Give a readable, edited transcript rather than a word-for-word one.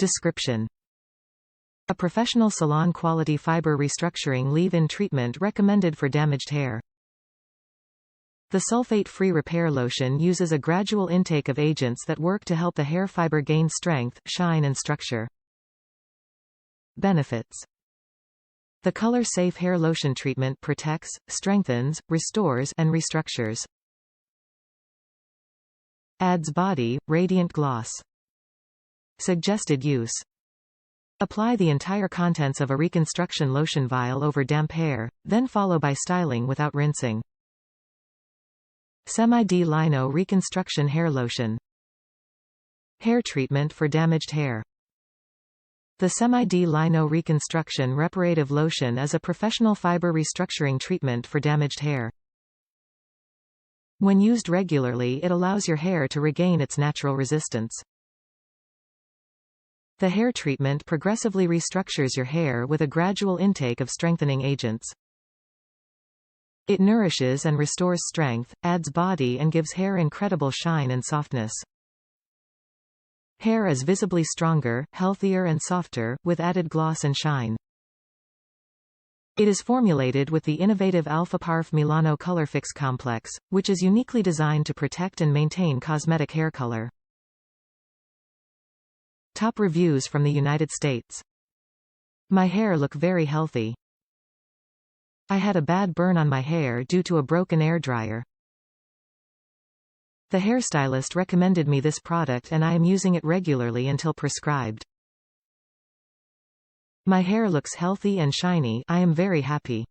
Description: a professional salon quality fiber restructuring leave-in treatment recommended for damaged hair. The sulfate-free repair lotion uses a gradual intake of agents that work to help the hair fiber gain strength, shine and structure. Benefits: the color-safe hair lotion treatment protects, strengthens, restores, and restructures. Adds body, radiant gloss. Suggested use: apply the entire contents of a Reconstruction Lotion vial over damp hair, then follow by styling without rinsing. Semi-D Lino Reconstruction Hair Lotion. Hair treatment for damaged hair. The Semi-D Lino Reconstruction Reparative Lotion is a professional fiber restructuring treatment for damaged hair. When used regularly, it allows your hair to regain its natural resistance. The hair treatment progressively restructures your hair with a gradual intake of strengthening agents. It nourishes and restores strength, adds body and gives hair incredible shine and softness. Hair is visibly stronger, healthier and softer, with added gloss and shine. It is formulated with the innovative Alfaparf Milano Color Fix Complex, which is uniquely designed to protect and maintain cosmetic hair color. Top reviews from the United States. My hair look very healthy. I had a bad burn on my hair due to a broken air dryer. The hairstylist recommended me this product and I am using it regularly until prescribed. My hair looks healthy and shiny. I am very happy.